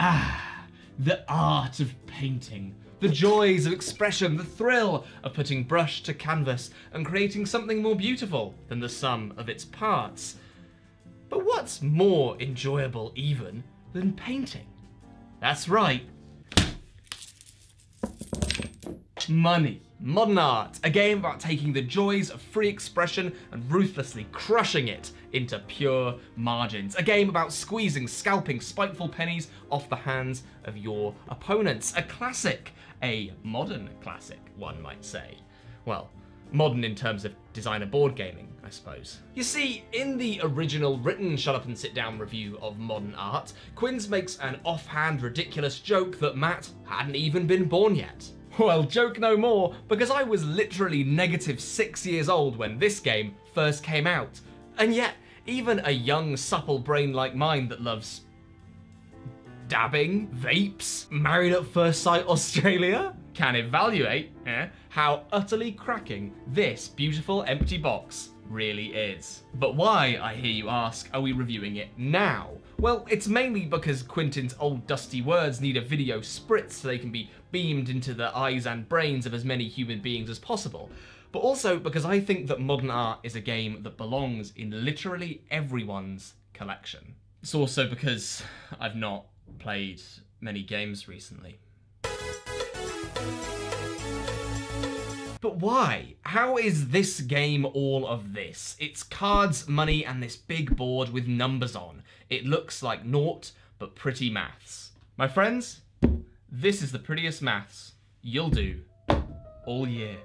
Ah, the art of painting. The joys of expression, the thrill of putting brush to canvas and creating something more beautiful than the sum of its parts. But what's more enjoyable even than painting? That's right. Money. Modern Art, a game about taking the joys of free expression and ruthlessly crushing it into pure margins. A game about squeezing, scalping spiteful pennies off the hands of your opponents. A classic. A modern classic, one might say. Well, modern in terms of designer board gaming, I suppose. You see, in the original written Shut Up and Sit Down review of Modern Art, Quinns makes an offhand ridiculous joke that Matt hadn't even been born yet. Well, joke no more, because I was literally -6 years old when this game first came out. And yet, even a young, supple brain like mine that loves dabbing, vapes, Married at First Sight Australia, can evaluate how utterly cracking this beautiful empty box really is. But why, I hear you ask, are we reviewing it now? Well, it's mainly because Quentin's old dusty words need a video spritz so they can be beamed into the eyes and brains of as many human beings as possible. But also because I think that Modern Art is a game that belongs in literally everyone's collection. It's also because I've not played many games recently. But why? How is this game all of this? It's cards, money, and this big board with numbers on. It looks like naught but pretty maths. My friends, this is the prettiest maths you'll do all year.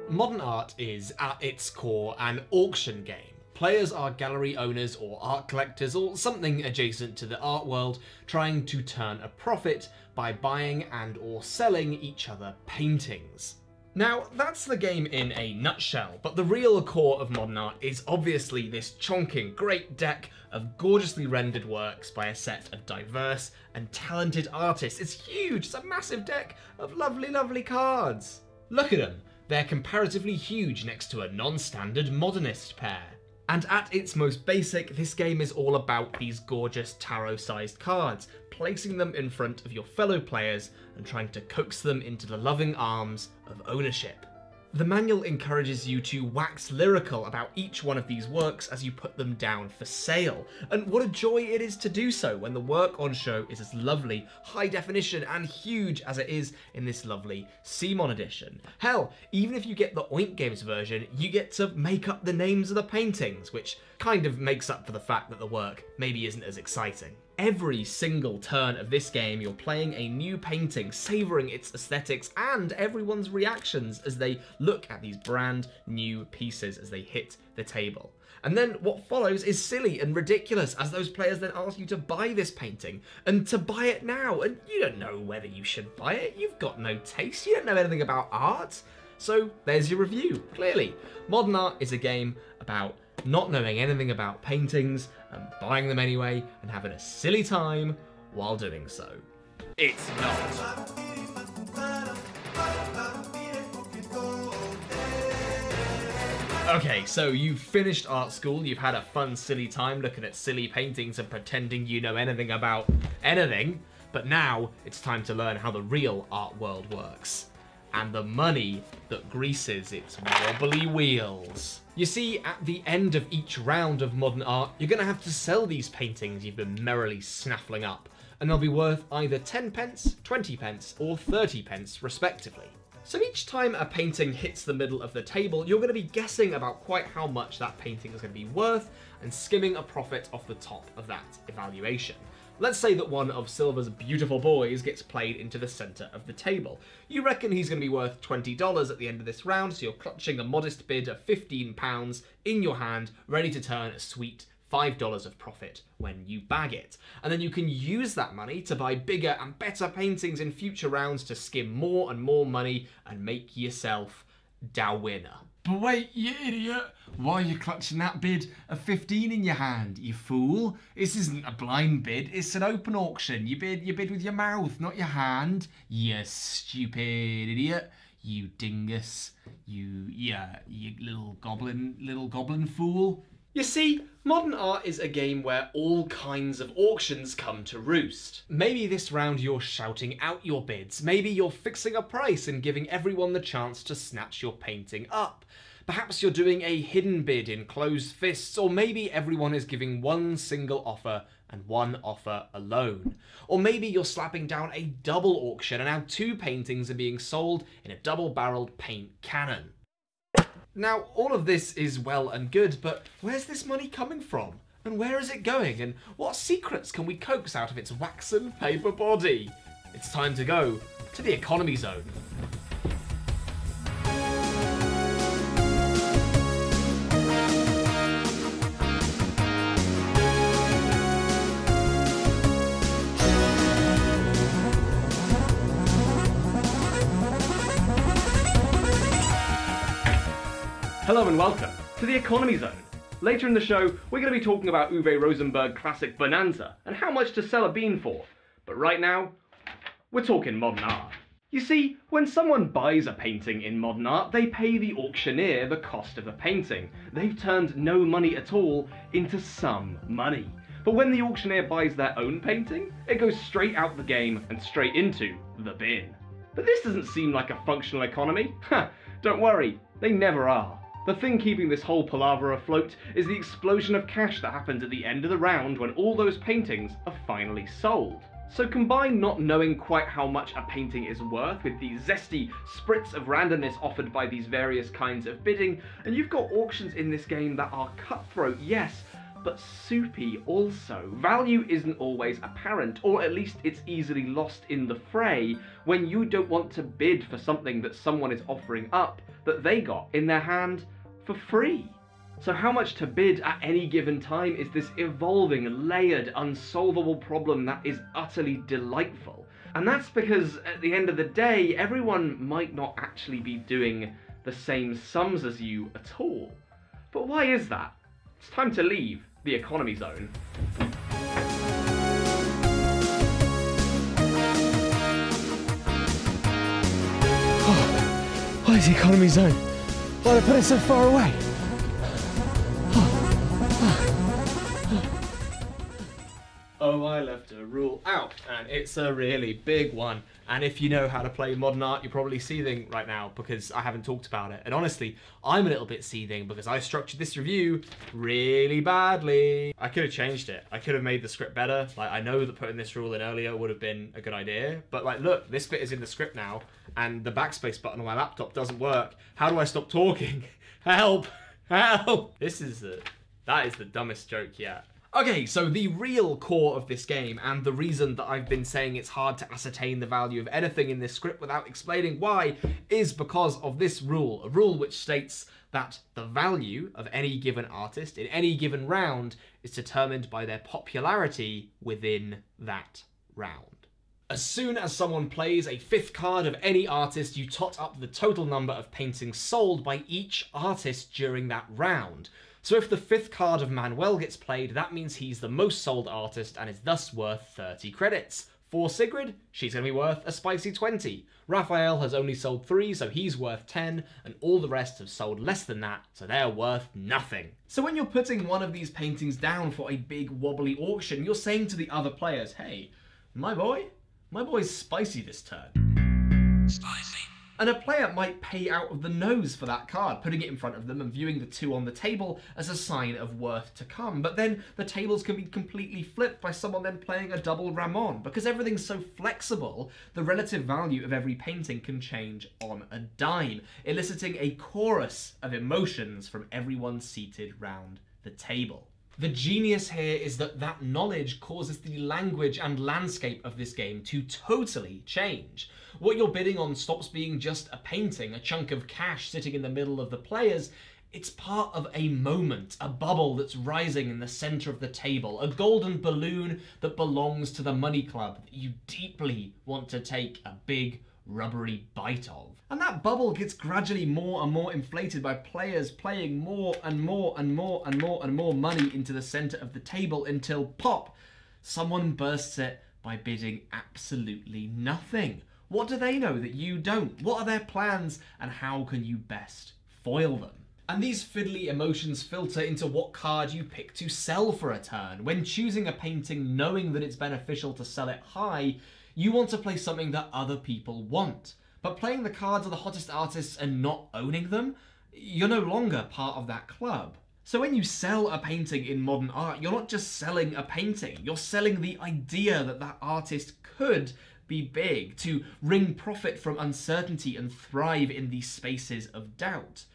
Modern Art is, at its core, an auction game. Players are gallery owners or art collectors or something adjacent to the art world, trying to turn a profit by buying and or selling each other paintings. Now, that's the game in a nutshell, but the real core of Modern Art is obviously this chonking great deck of gorgeously rendered works by a set of diverse and talented artists. It's huge, it's a massive deck of lovely, lovely cards. Look at them, they're comparatively huge next to a non-standard modernist pair. And at its most basic, this game is all about these gorgeous tarot-sized cards, placing them in front of your fellow players and trying to coax them into the loving arms of ownership. The manual encourages you to wax lyrical about each one of these works as you put them down for sale. And what a joy it is to do so when the work on show is as lovely, high definition and huge as it is in this lovely CMON edition. Hell, even if you get the Oink Games version, you get to make up the names of the paintings, which kind of makes up for the fact that the work maybe isn't as exciting. Every single turn of this game, you're playing a new painting, savouring its aesthetics and everyone's reactions as they look at these brand new pieces as they hit the table. And then what follows is silly and ridiculous as those players then ask you to buy this painting and to buy it now. And you don't know whether you should buy it. You've got no taste. You don't know anything about art. So there's your review, clearly. Modern Art is a game about not knowing anything about paintings and buying them anyway and having a silly time while doing so. It's not. Okay, so you've finished art school, you've had a fun, silly time looking at silly paintings and pretending you know anything about anything, but now it's time to learn how the real art world works and the money that greases its wobbly wheels. You see, at the end of each round of Modern Art, you're gonna have to sell these paintings you've been merrily snaffling up, and they'll be worth either 10 pence, 20 pence, or 30 pence, respectively. So each time a painting hits the middle of the table, you're gonna be guessing about quite how much that painting is gonna be worth and skimming a profit off the top of that evaluation. Let's say that one of Silver's beautiful boys gets played into the center of the table. You reckon he's going to be worth $20 at the end of this round, so you're clutching a modest bid of £15 in your hand, ready to turn a sweet $5 of profit when you bag it. And then you can use that money to buy bigger and better paintings in future rounds to skim more and more money and make yourself da winner. But wait, you idiot! Why are you clutching that bid of 15 in your hand, you fool? This isn't a blind bid, it's an open auction. You bid with your mouth, not your hand. You stupid idiot. you dingus, you little goblin fool. You see, modern art is a game where all kinds of auctions come to roost. Maybe this round you're shouting out your bids, maybe you're fixing a price and giving everyone the chance to snatch your painting up. Perhaps you're doing a hidden bid in closed fists, or maybe everyone is giving one single offer and one offer alone. Or maybe you're slapping down a double auction and now two paintings are being sold in a double-barreled paint cannon. Now, all of this is well and good, but where's this money coming from? And where is it going? And what secrets can we coax out of its waxen paper body? It's time to go to the economy zone. Hello and welcome to the Economy Zone. Later in the show, we're going to be talking about Uwe Rosenberg classic Bonanza and how much to sell a bean for. But right now, we're talking modern art. You see, when someone buys a painting in modern art, they pay the auctioneer the cost of the painting. They've turned no money at all into some money. But when the auctioneer buys their own painting, it goes straight out the game and straight into the bin. But this doesn't seem like a functional economy. Don't worry, they never are. The thing keeping this whole palaver afloat is the explosion of cash that happens at the end of the round when all those paintings are finally sold. So combine not knowing quite how much a painting is worth with the zesty spritz of randomness offered by these various kinds of bidding, and you've got auctions in this game that are cutthroat, yes, but soupy also. Value isn't always apparent, or at least it's easily lost in the fray when you don't want to bid for something that someone is offering up that they got in their hand for free. So how much to bid at any given time is this evolving, layered, unsolvable problem that is utterly delightful. And that's because at the end of the day, everyone might not actually be doing the same sums as you at all. But why is that? It's time to leave the economy zone. Why is the economy zone? Why did I put it so far away? Oh, I left a rule out, and it's a really big one. And if you know how to play modern art, you're probably seething right now because I haven't talked about it. And honestly, I'm a little bit seething because I structured this review really badly. I could have changed it. I could have made the script better. Like, I know that putting this rule in earlier would have been a good idea, but like, look, this bit is in the script now, and the backspace button on my laptop doesn't work. How do I stop talking? Help! Help! That is the dumbest joke yet. Okay, so the real core of this game, and the reason that I've been saying it's hard to ascertain the value of anything in this script without explaining why, is because of this rule. A rule which states that the value of any given artist in any given round is determined by their popularity within that round. As soon as someone plays a fifth card of any artist, you tot up the total number of paintings sold by each artist during that round. So if the fifth card of Manuel gets played, that means he's the most sold artist and is thus worth 30 credits. For Sigrid, she's going to be worth a spicy 20. Raphael has only sold 3, so he's worth 10, and all the rest have sold less than that, so they're worth nothing. So when you're putting one of these paintings down for a big wobbly auction, you're saying to the other players, hey, my boy's spicy this turn. Spicy. And a player might pay out of the nose for that card, putting it in front of them and viewing the 2 on the table as a sign of worth to come. But then the tables can be completely flipped by someone then playing a double Ramon. Because everything's so flexible, the relative value of every painting can change on a dime, eliciting a chorus of emotions from everyone seated round the table. The genius here is that that knowledge causes the language and landscape of this game to totally change. What you're bidding on stops being just a painting, a chunk of cash sitting in the middle of the players. It's part of a moment, a bubble that's rising in the center of the table, a golden balloon that belongs to the money club that you deeply want to take a big rubbery bite of. And that bubble gets gradually more and more inflated by players playing more and more and more and more and more money into the center of the table until pop, someone bursts it by bidding absolutely nothing. What do they know that you don't? What are their plans, and how can you best foil them? And these fiddly emotions filter into what card you pick to sell for a turn. When choosing a painting knowing that it's beneficial to sell it high, you want to play something that other people want. But playing the cards of the hottest artists and not owning them, you're no longer part of that club. So when you sell a painting in modern art, you're not just selling a painting, you're selling the idea that that artist could be big, to wring profit from uncertainty and thrive in these spaces of doubt.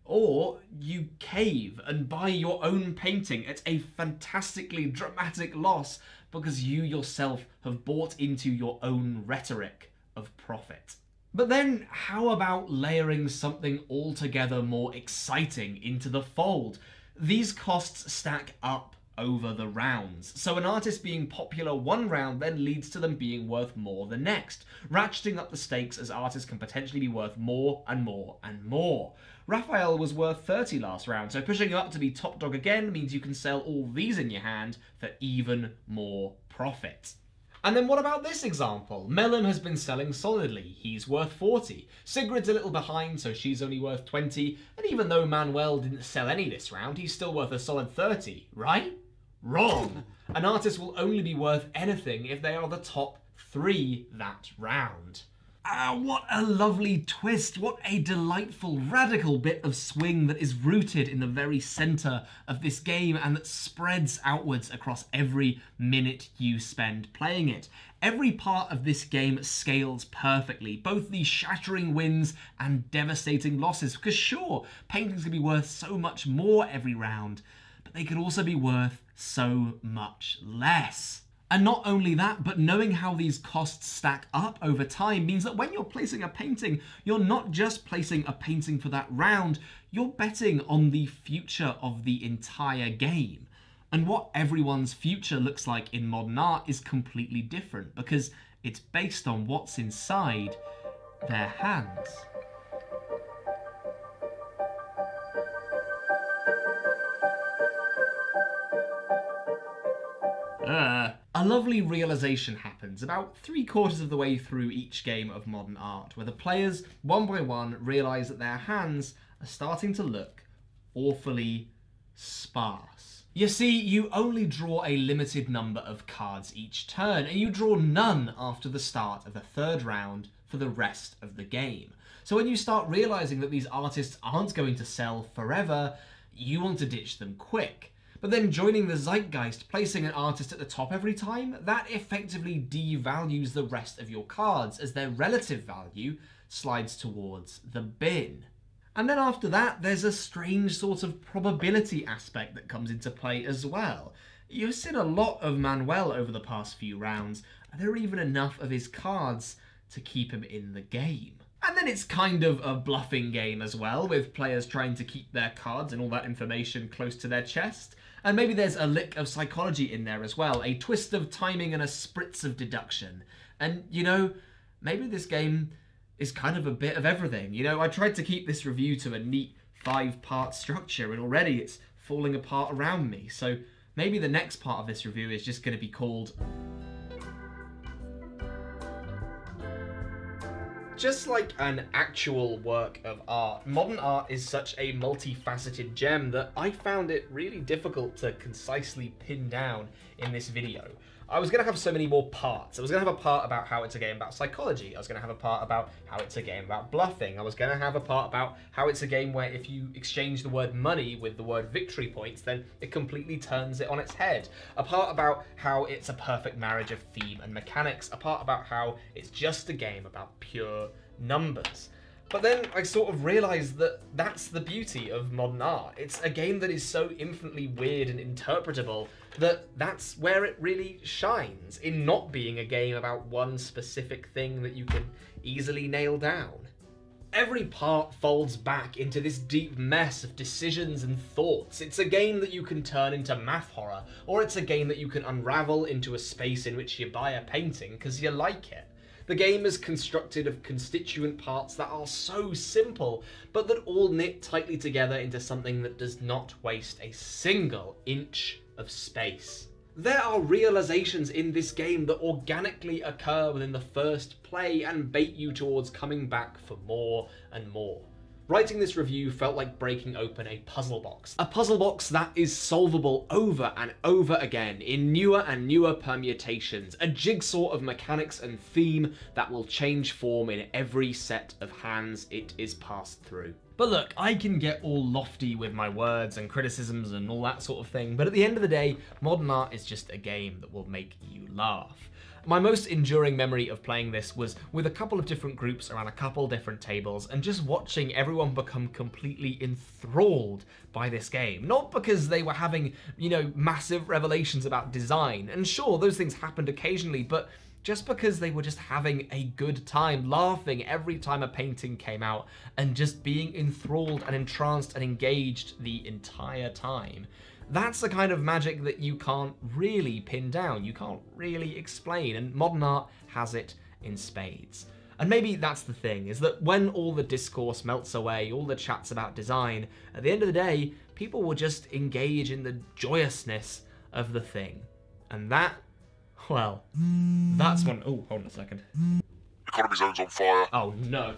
Or you cave and buy your own painting at a fantastically dramatic loss because you yourself have bought into your own rhetoric of profit. But then how about layering something altogether more exciting into the fold? These costs stack up over the rounds. So an artist being popular one round then leads to them being worth more the next, ratcheting up the stakes as artists can potentially be worth more and more and more. Raphael was worth 30 last round, so pushing him up to be top dog again means you can sell all these in your hand for even more profit. And then what about this example? Melon has been selling solidly. He's worth 40. Sigrid's a little behind, so she's only worth 20. And even though Manuel didn't sell any this round, he's still worth a solid 30, right? Wrong. An artist will only be worth anything if they are the top 3 that round. What a lovely twist. What a delightful, radical bit of swing that is rooted in the very centre of this game and that spreads outwards across every minute you spend playing it. Every part of this game scales perfectly, both the shattering wins and devastating losses, because sure, paintings can be worth so much more every round, but they could also be worth so much less. And not only that, but knowing how these costs stack up over time means that when you're placing a painting, you're not just placing a painting for that round, you're betting on the future of the entire game. And what everyone's future looks like in modern art is completely different because it's based on what's inside their hands. A lovely realization happens about 3/4 of the way through each game of modern art, where the players, one by one, realise that their hands are starting to look awfully sparse. You see, you only draw a limited number of cards each turn, and you draw none after the start of the 3rd round for the rest of the game. So when you start realising that these artists aren't going to sell forever, you want to ditch them quick. But then joining the zeitgeist, placing an artist at the top every time, that effectively devalues the rest of your cards as their relative value slides towards the bin. And then after that, there's a strange sort of probability aspect that comes into play as well. You've seen a lot of Manuel over the past few rounds. Are there even enough of his cards to keep him in the game? And then it's kind of a bluffing game as well, with players trying to keep their cards and all that information close to their chest. And maybe there's a lick of psychology in there as well, a twist of timing and a spritz of deduction. And, you know, maybe this game is kind of a bit of everything. You know, I tried to keep this review to a neat 5-part structure, and already it's falling apart around me. So maybe the next part of this review is just going to be called... Just like an actual work of art, modern art is such a multifaceted gem that I found it really difficult to concisely pin down in this video. I was going to have so many more parts. I was going to have a part about how it's a game about psychology. I was going to have a part about how it's a game about bluffing. I was going to have a part about how it's a game where if you exchange the word money with the word victory points, then it completely turns it on its head. A part about how it's a perfect marriage of theme and mechanics. A part about how it's just a game about pure numbers. But then I sort of realised that that's the beauty of modern art. It's a game that is so infinitely weird and interpretable that that's where it really shines, in not being a game about one specific thing that you can easily nail down. Every part folds back into this deep mess of decisions and thoughts. It's a game that you can turn into math horror, or it's a game that you can unravel into a space in which you buy a painting because you like it. The game is constructed of constituent parts that are so simple, but that all knit tightly together into something that does not waste a single inch of space. There are realizations in this game that organically occur within the first play and bait you towards coming back for more and more. Writing this review felt like breaking open a puzzle box. A puzzle box that is solvable over and over again in newer and newer permutations. A jigsaw of mechanics and theme that will change form in every set of hands it is passed through. But look, I can get all lofty with my words and criticisms and all that sort of thing, but at the end of the day, Modern Art is just a game that will make you laugh. My most enduring memory of playing this was with a couple of different groups around a couple different tables and just watching everyone become completely enthralled by this game. Not because they were having, massive revelations about design, and sure, those things happened occasionally, but just because they were just having a good time, laughing every time a painting came out, and just being enthralled and entranced and engaged the entire time. That's the kind of magic that you can't really pin down, you can't really explain, and Modern Art has it in spades. And maybe that's the thing, is that when all the discourse melts away, all the chats about design, at the end of the day, people will just engage in the joyousness of the thing. And that, well, that's one. Oh, hold on a second. Economy zone's on fire. Oh no.